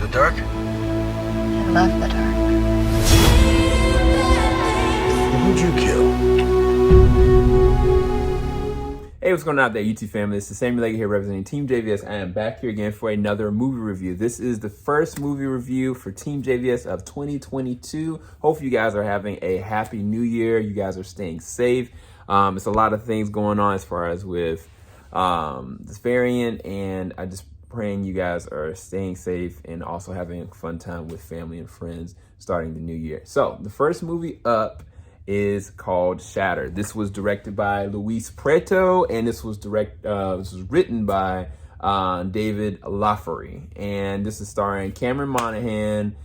of the dark? I love the dark. Who'd you kill? Hey, what's going on out there, YouTube family? It's the Samuel Leg here representing Team JVS. I am back here again for another movie review. This is the first movie review for Team JVS of 2022. Hope you guys are having a happy new year. You guys are staying safe. It's a lot of things going on as far as with this variant, and I just praying you guys are staying safe and also having a fun time with family and friends starting the new year. So the first movie up is called Shatter. This was directed by Luss Preto, and this was written by David Laffery, and this is starring Cameron Monahan,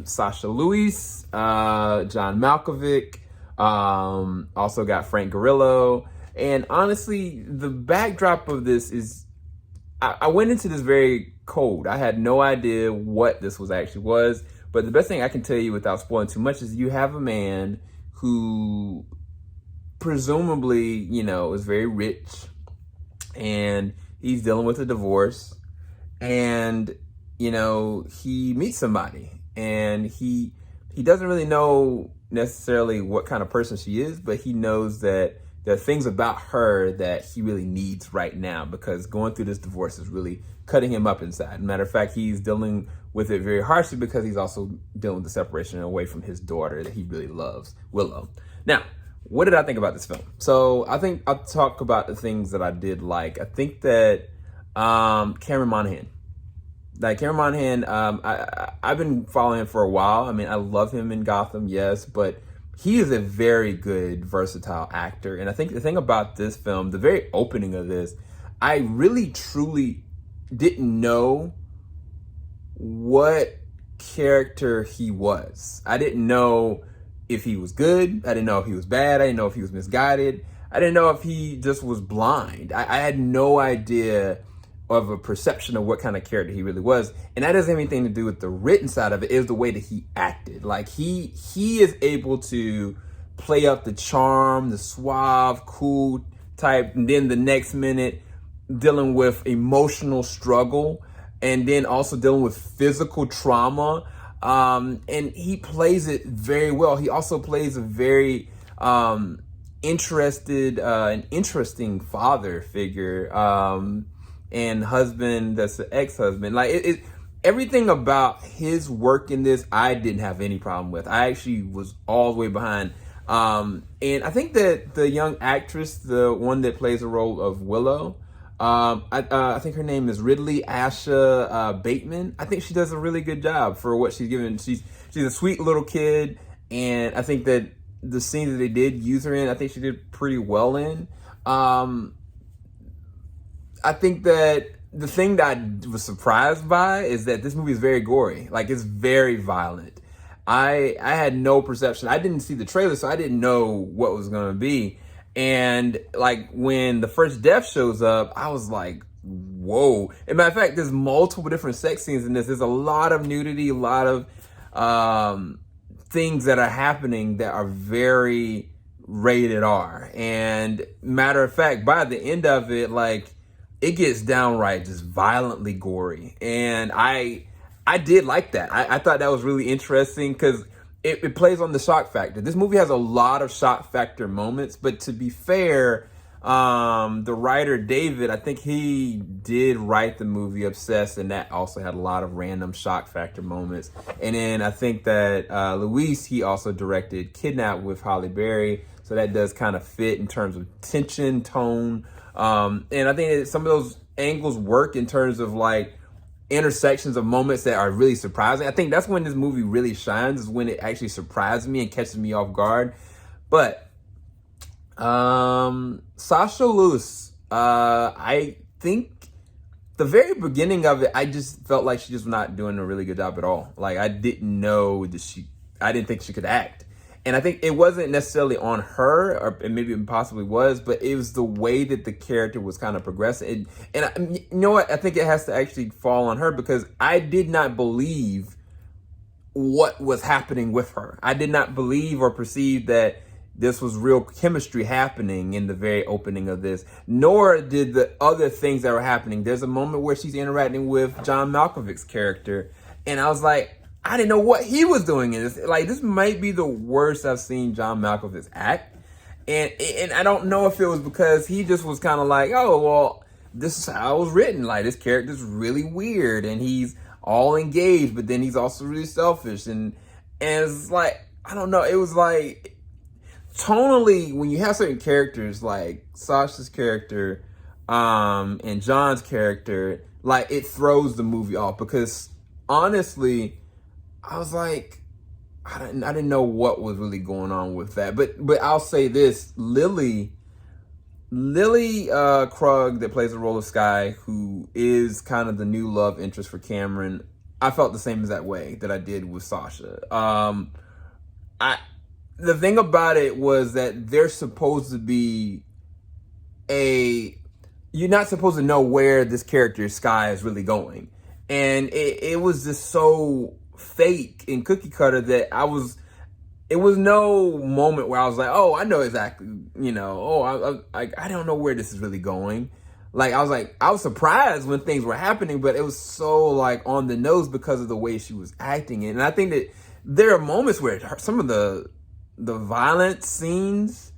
Sasha Luss, John Malkovich, also got Frank Grillo. And honestly, the backdrop of this is, I went into this very cold. I had no idea what this was. But the best thing I can tell you without spoiling too much is you have a man who presumably, you know, is very rich, and he's dealing with a divorce, and, you know, he meets somebody, and he doesn't really know necessarily what kind of person she is, but he knows that there are things about her that he really needs right now, because going through this divorce is really cutting him up inside. Matter of fact, he's dealing with it very harshly because he's also dealing with the separation away from his daughter that he really loves, Willow. Now, what did I think about this film? So I think I'll talk about the things that I did like. I think that Cameron Monahan, I've been following him for a while. I mean, I love him in Gotham, yes, but he is a very good, versatile actor. And I think the thing about this film, the very opening of this, I really, truly didn't know what character he was. I didn't know if he was good. I didn't know if he was bad. I didn't know if he was misguided. I didn't know if he just was blind. I had no idea of a perception of what kind of character he really was. And that doesn't have anything to do with the written side of it. It was the way that he acted. Like he is able to play up the charm, the suave, cool type, and then the next minute dealing with emotional struggle, and then also dealing with physical trauma. And he plays it very well. He also plays a very interesting father figure, and husband that's an ex-husband. Like everything about his work in this, I didn't have any problem with. I actually was all the way behind. And I think that the young actress, the one that plays the role of Willow, I think her name is Asha Bateman. I think she does a really good job for what she's given. She's a sweet little kid, and I think that the scene that they did use her in, I think she did pretty well in. I think that the thing that I was surprised by is that this movie is very gory. Like, it's very violent. I had no perception. I didn't see the trailer, so I didn't know what was going to be. And like when the first death shows up, I was like, whoa. As a matter of fact, there's multiple different sex scenes in this. There's a lot of nudity, a lot of things that are happening that are very rated R. And matter of fact, by the end of it, like, it gets downright just violently gory. And I did like that. I thought that was really interesting because it plays on the shock factor. This movie has a lot of shock factor moments, but to be fair, the writer David, I think he did write the movie Obsessed, and that also had a lot of random shock factor moments. And then I think that Luis, he also directed Kidnap with Halle Berry, so that does kind of fit in terms of tension, tone, and I think that some of those angles work in terms of like intersections of moments that are really surprising. I think that's when this movie really shines, is when it actually surprises me and catches me off guard. But Sasha Luss, I think the very beginning of it, I just felt like she just was not doing a really good job at all. Like, I didn't know that I didn't think she could act. And I think it wasn't necessarily on her, or maybe it possibly was, but it was the way that the character was kind of progressing. And you know what? I think it has to actually fall on her, because I did not believe what was happening with her. I did not believe or perceive that this was real chemistry happening in the very opening of this, nor did the other things that were happening. There's a moment where she's interacting with John Malkovich's character, and I was like, I didn't know what he was doing in this. Like, this might be the worst I've seen John Malkovich act. And I don't know if it was because he just was kind of like, oh, well, this is how it was written. Like, this character's really weird, and he's all engaged, but then he's also really selfish. And it's like, I don't know. It was like, tonally, when you have certain characters like Sasha's character and John's character, like, it throws the movie off. Because honestly, I was like, I didn't know what was really going on with that. But I'll say this, Lily Krug, that plays the role of Skye, who is kind of the new love interest for Cameron, I felt the same as that way that I did with Sasha. The thing about it was that they're supposed to be you're not supposed to know where this character Skye is really going. And it was just so fake and cookie cutter that it was no moment where I was like, oh, I know exactly, I don't know where this is really going. Like, I was surprised when things were happening, but it was so like on the nose because of the way she was acting. And I think that there are moments where some of the violent scenes,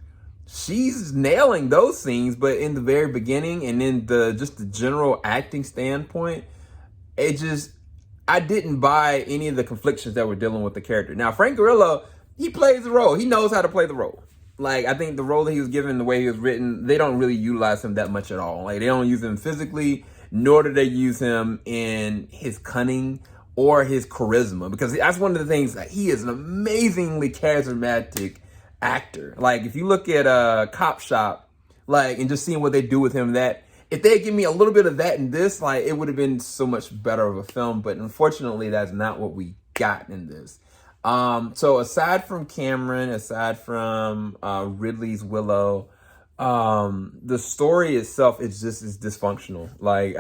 she's nailing those scenes, but in the very beginning and in just the general acting standpoint, I didn't buy any of the conflictions that were dealing with the character. Now, Frank Grillo, he plays the role. He knows how to play the role. Like, I think the role that he was given, the way he was written, they don't really utilize him that much at all. Like, they don't use him physically, nor do they use him in his cunning or his charisma. Because that's one of the things, that he is an amazingly charismatic actor. Like, if you look at Cop Shop, like, and just seeing what they do with him, that if they had given me a little bit of that in this, like, it would have been so much better of a film. But unfortunately, that's not what we got in this. So aside from Cameron, aside from Ridley's Willow, the story itself is dysfunctional. Like,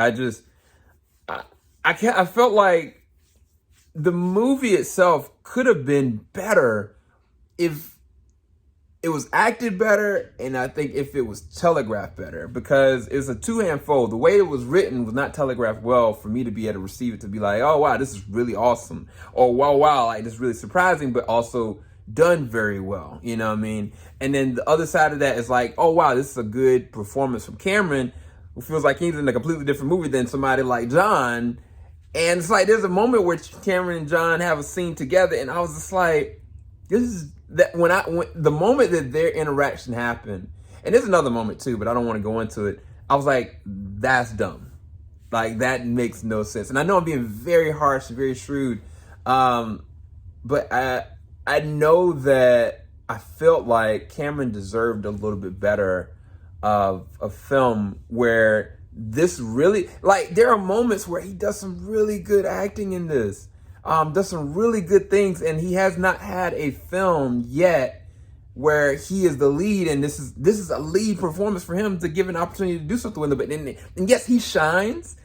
I felt like the movie itself could have been better if it was acted better, and I think if it was telegraphed better, because it's a two-hand fold. The way it was written was not telegraphed well for me to be able to receive it, to be like, oh, wow, this is really awesome. Or, wow, like, this is really surprising, but also done very well. You know what I mean? And then the other side of that is like, oh, wow, this is a good performance from Cameron, who feels like he's in a completely different movie than somebody like John. And it's like, there's a moment where Cameron and John have a scene together, and I was just like, this is that when the moment that their interaction happened, and there's another moment too, but I don't want to go into it. I was like, that's dumb. Like, that makes no sense. And I know I'm being very harsh, very shrewd, but I know that I felt like Cameron deserved a little bit better of a film where this really, like, there are moments where he does some really good acting in this. Does some really good things, and he has not had a film yet where he is the lead, and this is a lead performance for him to give an opportunity to do something with it. But and yes, he shines,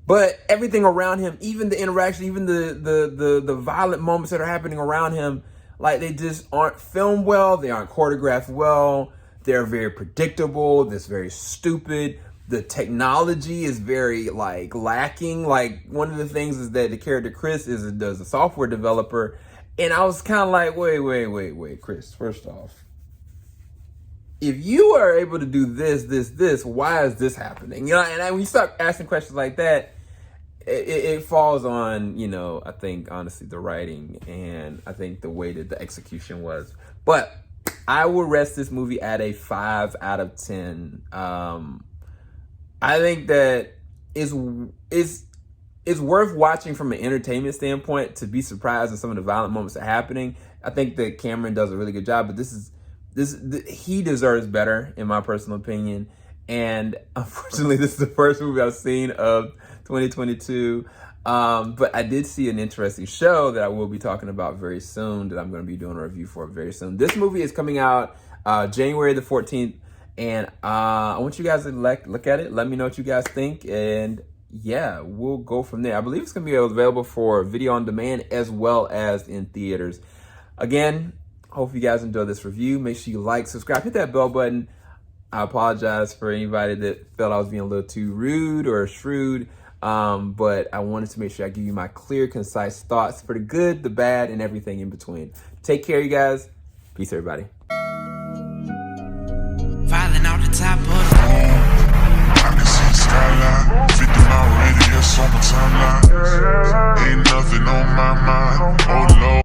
but everything around him, even the interaction, even the violent moments that are happening around him, like, they just aren't filmed well, they aren't choreographed well, they're very predictable, that's very stupid. The technology is very, like, lacking. Like, one of the things is that the character Chris is a software developer, and I was kind of like, wait, Chris. First off, if you are able to do this, why is this happening? You know, and when you start asking questions like that, it falls on, I think, honestly, the writing, and I think the way that the execution was. But I will rest this movie at a 5 out of 10. I think that it's worth watching from an entertainment standpoint, to be surprised at some of the violent moments that are happening. I think that Cameron does a really good job, but he deserves better, in my personal opinion. And unfortunately, this is the first movie I've seen of 2022. But I did see an interesting show that I will be talking about very soon, that I'm going to be doing a review for very soon. This movie is coming out January the 14th. And I want you guys to look at it. Let me know what you guys think. And yeah, we'll go from there. I believe it's going to be available for video on demand as well as in theaters. Again, Hope you guys enjoyed this review. Make sure you like, subscribe, hit that bell button. I apologize for anybody that felt I was being a little too rude or shrewd, but I wanted to make sure I give you my clear, concise thoughts for the good, the bad, and everything in between. Take care, you guys. Peace, everybody. Falling off the top of